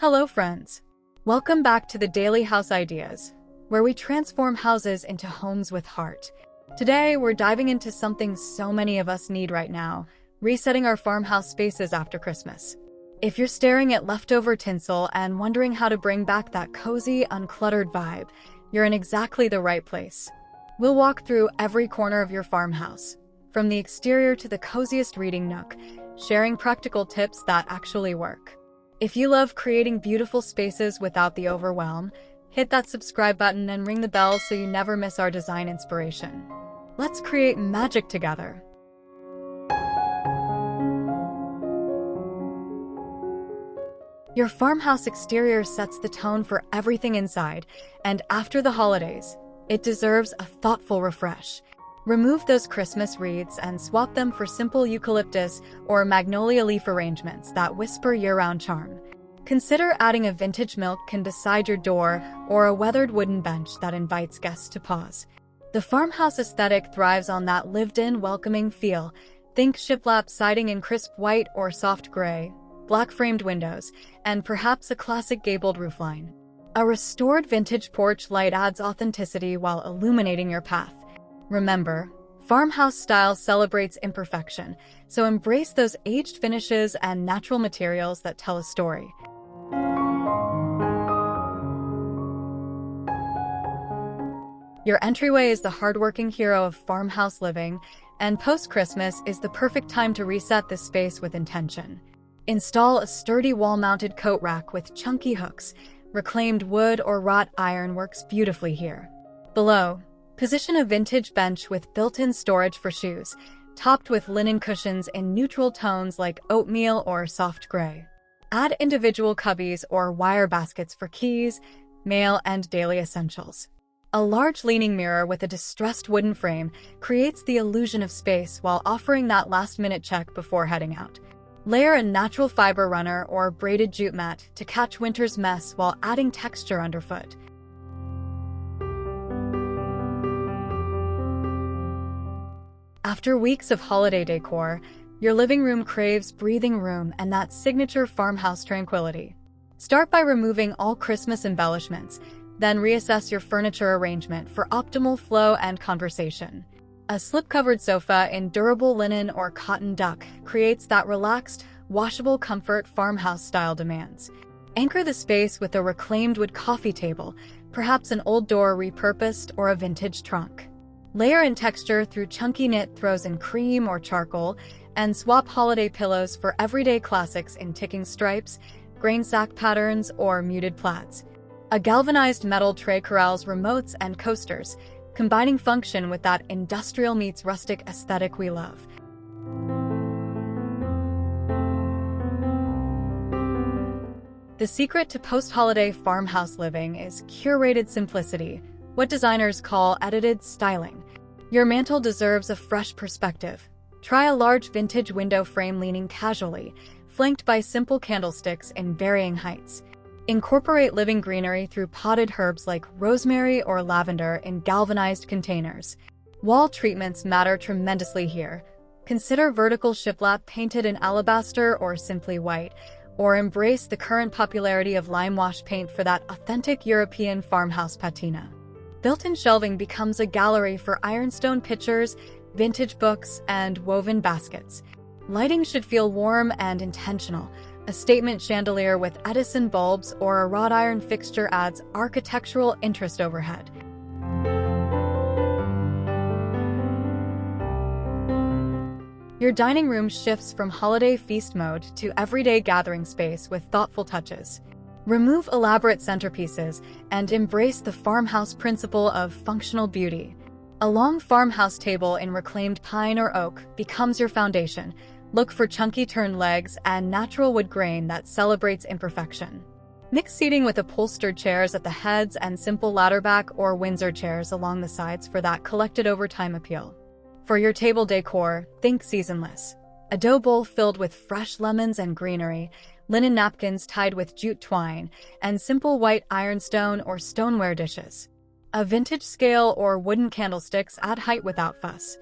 Hello, friends. Welcome back to the Daily House Ideas, where we transform houses into homes with heart. Today, we're diving into something so many of us need right now, resetting our farmhouse spaces after Christmas. If you're staring at leftover tinsel and wondering how to bring back that cozy, uncluttered vibe, you're in exactly the right place. We'll walk through every corner of your farmhouse, from the exterior to the coziest reading nook, sharing practical tips that actually work. If you love creating beautiful spaces without the overwhelm, hit that subscribe button and ring the bell so you never miss our design inspiration. Let's create magic together. Your farmhouse exterior sets the tone for everything inside, and after the holidays, it deserves a thoughtful refresh. Remove those Christmas wreaths and swap them for simple eucalyptus or magnolia leaf arrangements that whisper year-round charm. Consider adding a vintage milk can beside your door or a weathered wooden bench that invites guests to pause. The farmhouse aesthetic thrives on that lived-in, welcoming feel. Think shiplap siding in crisp white or soft gray, black-framed windows, and perhaps a classic gabled roofline. A restored vintage porch light adds authenticity while illuminating your path. Remember, farmhouse style celebrates imperfection, so embrace those aged finishes and natural materials that tell a story. Your entryway is the hardworking hero of farmhouse living, and post-Christmas is the perfect time to reset this space with intention. Install a sturdy wall-mounted coat rack with chunky hooks. Reclaimed wood or wrought iron works beautifully here. Below, position a vintage bench with built-in storage for shoes, topped with linen cushions in neutral tones like oatmeal or soft gray. Add individual cubbies or wire baskets for keys, mail, and daily essentials. A large leaning mirror with a distressed wooden frame creates the illusion of space while offering that last-minute check before heading out. Layer a natural fiber runner or braided jute mat to catch winter's mess while adding texture underfoot. After weeks of holiday decor, your living room craves breathing room and that signature farmhouse tranquility. Start by removing all Christmas embellishments, then reassess your furniture arrangement for optimal flow and conversation. A slip-covered sofa in durable linen or cotton duck creates that relaxed, washable comfort farmhouse-style demands. Anchor the space with a reclaimed wood coffee table, perhaps an old door repurposed or a vintage trunk. Layer in texture through chunky knit throws in cream or charcoal, and swap holiday pillows for everyday classics in ticking stripes, grain sack patterns, or muted plaids. A galvanized metal tray corrals remotes and coasters, combining function with that industrial meets rustic aesthetic we love. The secret to post-holiday farmhouse living is curated simplicity, what designers call edited styling. Your mantle deserves a fresh perspective. Try a large vintage window frame leaning casually, flanked by simple candlesticks in varying heights. Incorporate living greenery through potted herbs like rosemary or lavender in galvanized containers. Wall treatments matter tremendously here. Consider vertical shiplap painted in alabaster or simply white, or embrace the current popularity of lime wash paint for that authentic European farmhouse patina. Built-in shelving becomes a gallery for ironstone pitchers, vintage books, and woven baskets. Lighting should feel warm and intentional. A statement chandelier with Edison bulbs or a wrought iron fixture adds architectural interest overhead. Your dining room shifts from holiday feast mode to everyday gathering space with thoughtful touches. Remove elaborate centerpieces and embrace the farmhouse principle of functional beauty. A long farmhouse table in reclaimed pine or oak becomes your foundation. Look for chunky turned legs and natural wood grain that celebrates imperfection. Mix seating with upholstered chairs at the heads and simple ladderback or Windsor chairs along the sides for that collected over time appeal. For your table decor, think seasonless. A dough bowl filled with fresh lemons and greenery, linen napkins tied with jute twine, and simple white ironstone or stoneware dishes. A vintage scale or wooden candlesticks add height without fuss.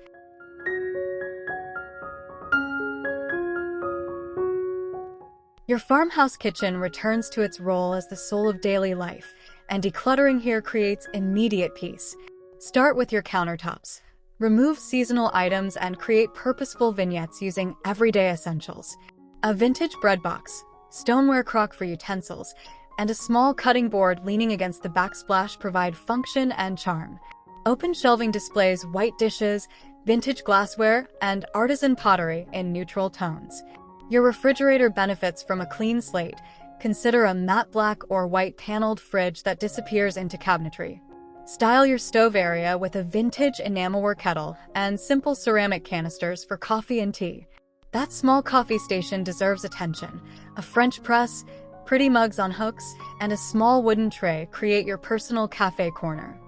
Your farmhouse kitchen returns to its role as the soul of daily life, and decluttering here creates immediate peace. Start with your countertops. Remove seasonal items and create purposeful vignettes using everyday essentials. A vintage bread box, stoneware crock for utensils, and a small cutting board leaning against the backsplash provide function and charm. Open shelving displays white dishes, vintage glassware, and artisan pottery in neutral tones. Your refrigerator benefits from a clean slate. Consider a matte black or white paneled fridge that disappears into cabinetry. Style your stove area with a vintage enamelware kettle and simple ceramic canisters for coffee and tea. That small coffee station deserves attention. A French press, pretty mugs on hooks, and a small wooden tray create your personal cafe corner.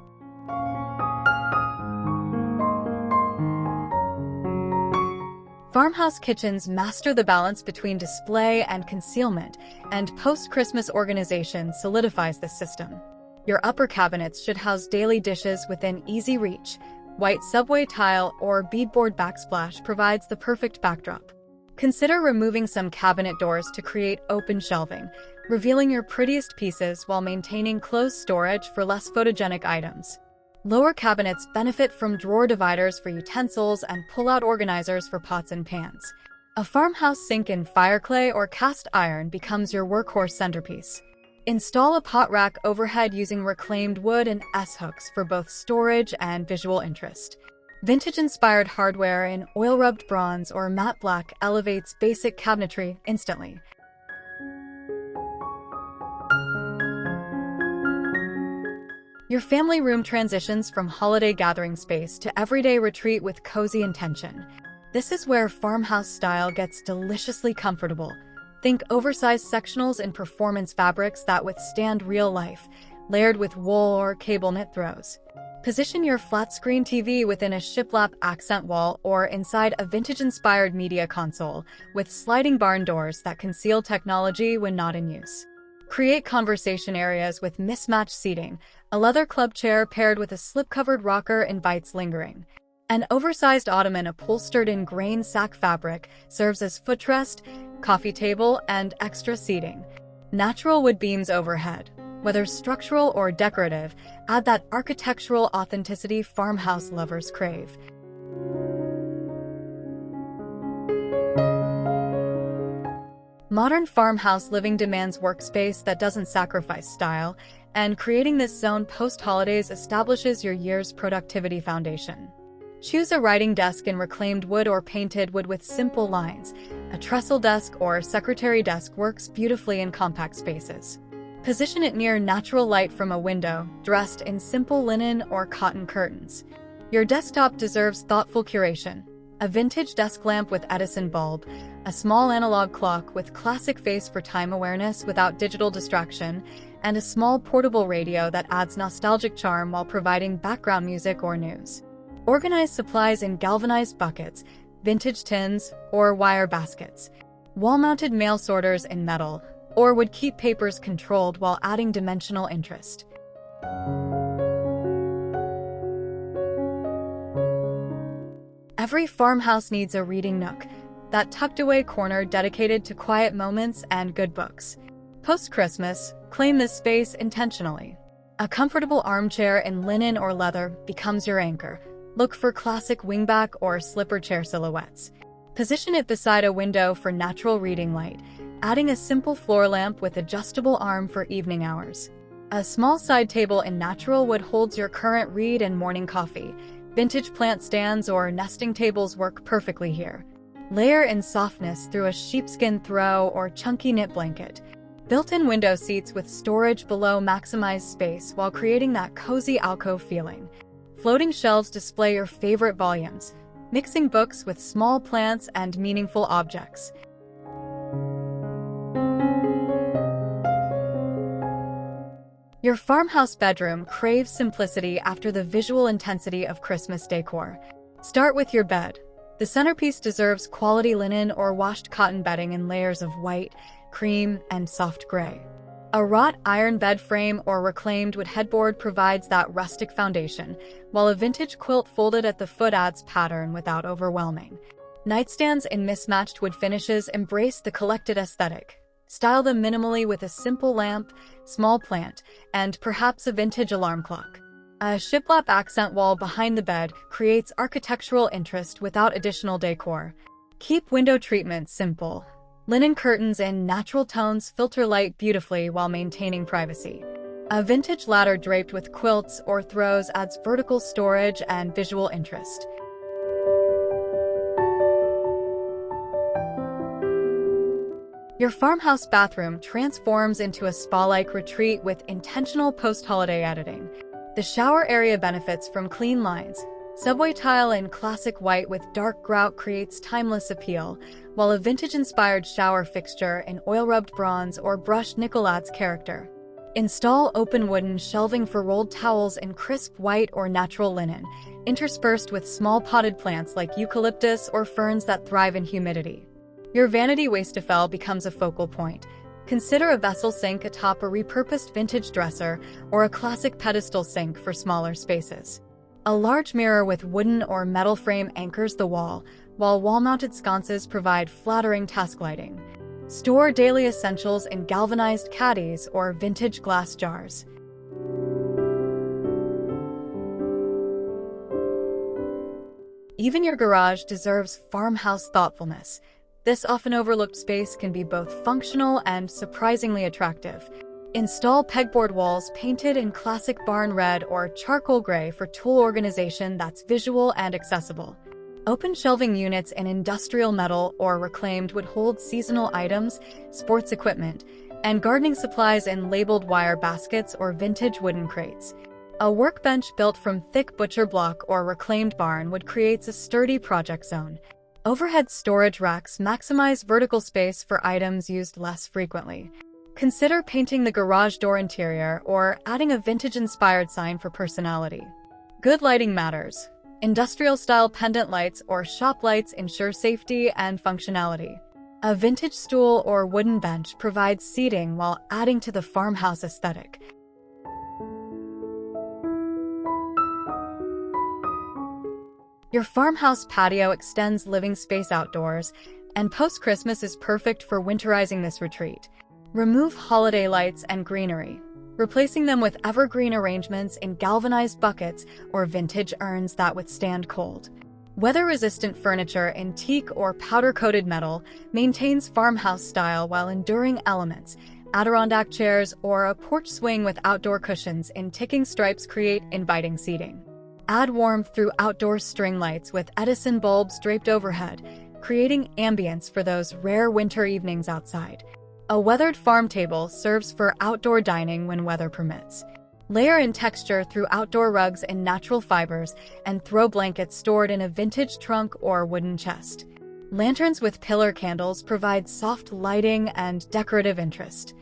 Farmhouse kitchens master the balance between display and concealment, and post-Christmas organization solidifies this system. Your upper cabinets should house daily dishes within easy reach. White subway tile or beadboard backsplash provides the perfect backdrop. Consider removing some cabinet doors to create open shelving, revealing your prettiest pieces while maintaining closed storage for less photogenic items. Lower cabinets benefit from drawer dividers for utensils and pull-out organizers for pots and pans. A farmhouse sink in fireclay or cast iron becomes your workhorse centerpiece. Install a pot rack overhead using reclaimed wood and S-hooks for both storage and visual interest. Vintage-inspired hardware in oil-rubbed bronze or matte black elevates basic cabinetry instantly. Your family room transitions from holiday gathering space to everyday retreat with cozy intention. This is where farmhouse style gets deliciously comfortable. Think oversized sectionals in performance fabrics that withstand real life, layered with wool or cable knit throws. Position your flat-screen TV within a shiplap accent wall or inside a vintage-inspired media console with sliding barn doors that conceal technology when not in use. Create conversation areas with mismatched seating. A leather club chair paired with a slip-covered rocker invites lingering. An oversized ottoman upholstered in grain sack fabric serves as footrest, coffee table, and extra seating. Natural wood beams overhead, whether structural or decorative, add that architectural authenticity farmhouse lovers crave. Modern farmhouse living demands workspace that doesn't sacrifice style, and creating this zone post-holidays establishes your year's productivity foundation. Choose a writing desk in reclaimed wood or painted wood with simple lines. A trestle desk or secretary desk works beautifully in compact spaces. Position it near natural light from a window, dressed in simple linen or cotton curtains. Your desktop deserves thoughtful curation. A vintage desk lamp with Edison bulb, a small analog clock with classic face for time awareness without digital distraction, and a small portable radio that adds nostalgic charm while providing background music or news. Organize supplies in galvanized buckets, vintage tins, or wire baskets. Wall-mounted mail sorters in metal, or would keep papers controlled while adding dimensional interest. Every farmhouse needs a reading nook, that tucked-away corner dedicated to quiet moments and good books. Post-Christmas, claim this space intentionally. A comfortable armchair in linen or leather becomes your anchor. Look for classic wingback or slipper chair silhouettes. Position it beside a window for natural reading light, adding a simple floor lamp with adjustable arm for evening hours. A small side table in natural wood holds your current read and morning coffee. Vintage plant stands or nesting tables work perfectly here. Layer in softness through a sheepskin throw or chunky knit blanket. Built-in window seats with storage below maximize space while creating that cozy alcove feeling. Floating shelves display your favorite volumes, mixing books with small plants and meaningful objects. Your farmhouse bedroom craves simplicity after the visual intensity of Christmas decor. Start with your bed. The centerpiece deserves quality linen or washed cotton bedding in layers of white, cream, and soft gray. A wrought iron bed frame or reclaimed wood headboard provides that rustic foundation, while a vintage quilt folded at the foot adds pattern without overwhelming. Nightstands in mismatched wood finishes embrace the collected aesthetic. Style them minimally with a simple lamp, small plant, and perhaps a vintage alarm clock. A shiplap accent wall behind the bed creates architectural interest without additional decor. Keep window treatments simple. Linen curtains in natural tones filter light beautifully while maintaining privacy. A vintage ladder draped with quilts or throws adds vertical storage and visual interest. Your farmhouse bathroom transforms into a spa-like retreat with intentional post-holiday editing. The shower area benefits from clean lines. Subway tile in classic white with dark grout creates timeless appeal, while a vintage-inspired shower fixture in oil-rubbed bronze or brushed nickel adds character. Install open wooden shelving for rolled towels in crisp white or natural linen, interspersed with small potted plants like eucalyptus or ferns that thrive in humidity. Your vanity wastafel becomes a focal point. Consider a vessel sink atop a repurposed vintage dresser or a classic pedestal sink for smaller spaces. A large mirror with wooden or metal frame anchors the wall, while wall-mounted sconces provide flattering task lighting. Store daily essentials in galvanized caddies or vintage glass jars. Even your garage deserves farmhouse thoughtfulness. This often overlooked space can be both functional and surprisingly attractive. Install pegboard walls painted in classic barn red or charcoal gray for tool organization that's visual and accessible. Open shelving units in industrial metal or reclaimed wood hold seasonal items, sports equipment, and gardening supplies in labeled wire baskets or vintage wooden crates. A workbench built from thick butcher block or reclaimed barn wood creates a sturdy project zone. Overhead storage racks maximize vertical space for items used less frequently. Consider painting the garage door interior or adding a vintage-inspired sign for personality. Good lighting matters. Industrial-style pendant lights or shop lights ensure safety and functionality. A vintage stool or wooden bench provides seating while adding to the farmhouse aesthetic. Your farmhouse patio extends living space outdoors, and post-Christmas is perfect for winterizing this retreat. Remove holiday lights and greenery, replacing them with evergreen arrangements in galvanized buckets or vintage urns that withstand cold. Weather-resistant furniture in teak or powder-coated metal maintains farmhouse style while enduring elements. Adirondack chairs or a porch swing with outdoor cushions in ticking stripes create inviting seating. Add warmth through outdoor string lights with Edison bulbs draped overhead, creating ambience for those rare winter evenings outside. A weathered farm table serves for outdoor dining when weather permits. Layer in texture through outdoor rugs in natural fibers and throw blankets stored in a vintage trunk or wooden chest. Lanterns with pillar candles provide soft lighting and decorative interest.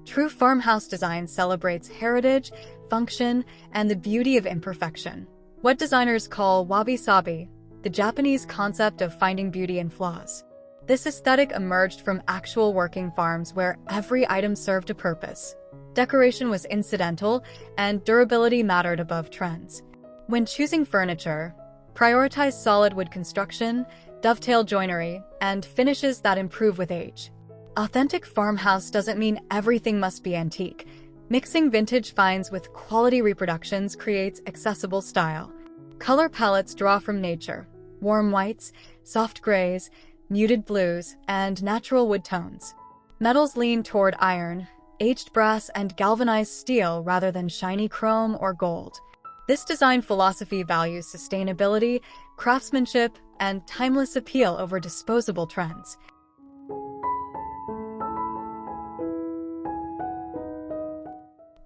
True farmhouse design celebrates heritage, function, and the beauty of imperfection. What designers call wabi-sabi, the Japanese concept of finding beauty in flaws. This aesthetic emerged from actual working farms where every item served a purpose. Decoration was incidental, and durability mattered above trends. When choosing furniture, prioritize solid wood construction, dovetail joinery, and finishes that improve with age. Authentic farmhouse doesn't mean everything must be antique. Mixing vintage finds with quality reproductions creates accessible style. Color palettes draw from nature: warm whites, soft grays, muted blues, and natural wood tones. Metals lean toward iron, aged brass, and galvanized steel rather than shiny chrome or gold. This design philosophy values sustainability, craftsmanship, and timeless appeal over disposable trends.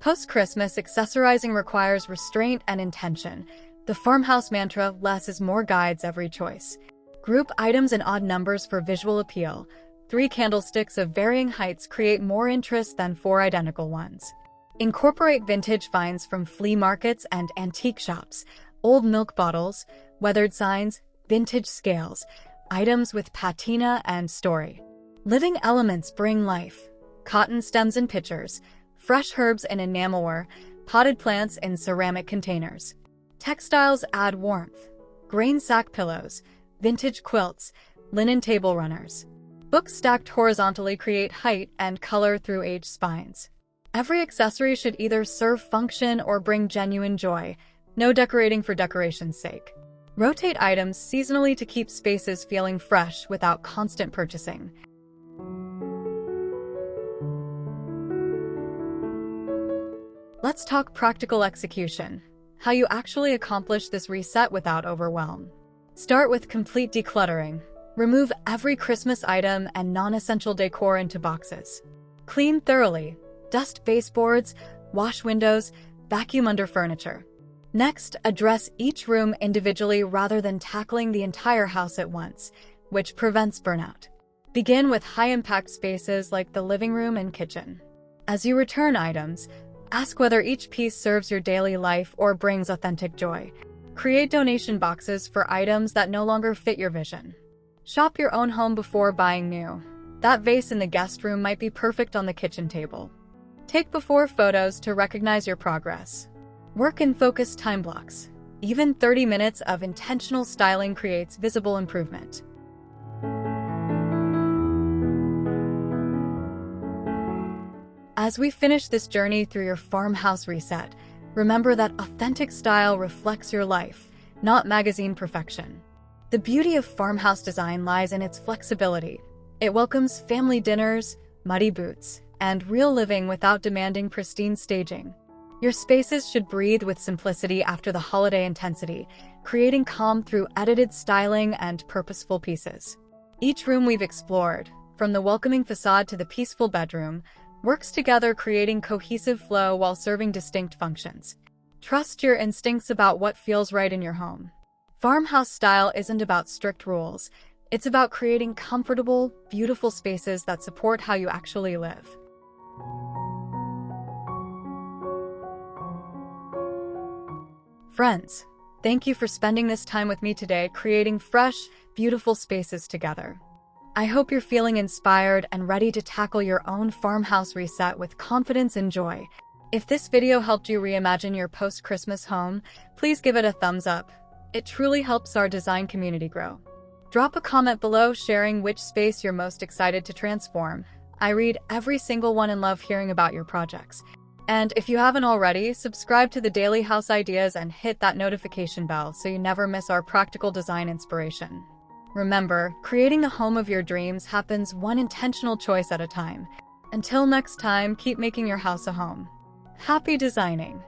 Post-Christmas, accessorizing requires restraint and intention. The farmhouse mantra, less is more, guides every choice. Group items in odd numbers for visual appeal. 3 candlesticks of varying heights create more interest than 4 identical ones. Incorporate vintage finds from flea markets and antique shops. Old milk bottles, weathered signs, vintage scales, items with patina and story. Living elements bring life. Cotton stems in pitchers, fresh herbs in enamelware, potted plants in ceramic containers. Textiles add warmth. Grain sack pillows, vintage quilts, linen table runners. Books stacked horizontally create height and color through aged spines. Every accessory should either serve function or bring genuine joy, no decorating for decoration's sake. Rotate items seasonally to keep spaces feeling fresh without constant purchasing. Let's talk practical execution, how you actually accomplish this reset without overwhelm. Start with complete decluttering. Remove every Christmas item and non-essential decor into boxes. Clean thoroughly. Dust baseboards, wash windows, vacuum under furniture. Next, address each room individually rather than tackling the entire house at once, which prevents burnout. Begin with high-impact spaces like the living room and kitchen. As you return items, ask whether each piece serves your daily life or brings authentic joy. Create donation boxes for items that no longer fit your vision. Shop your own home before buying new. That vase in the guest room might be perfect on the kitchen table. Take before photos to recognize your progress. Work in focused time blocks. Even 30 minutes of intentional styling creates visible improvement. As we finish this journey through your farmhouse reset, remember that authentic style reflects your life, not magazine perfection. The beauty of farmhouse design lies in its flexibility. It welcomes family dinners, muddy boots, and real living without demanding pristine staging. Your spaces should breathe with simplicity after the holiday intensity, creating calm through edited styling and purposeful pieces. Each room we've explored, from the welcoming facade to the peaceful bedroom, works together creating cohesive flow while serving distinct functions. Trust your instincts about what feels right in your home. Farmhouse style isn't about strict rules. It's about creating comfortable, beautiful spaces that support how you actually live. Friends, thank you for spending this time with me today creating fresh, beautiful spaces together. I hope you're feeling inspired and ready to tackle your own farmhouse reset with confidence and joy. If this video helped you reimagine your post-Christmas home, please give it a thumbs up. It truly helps our design community grow. Drop a comment below sharing which space you're most excited to transform. I read every single one and love hearing about your projects. And if you haven't already, subscribe to the Daily House Ideas and hit that notification bell so you never miss our practical design inspiration. Remember, creating the home of your dreams happens one intentional choice at a time. Until next time, keep making your house a home. Happy designing!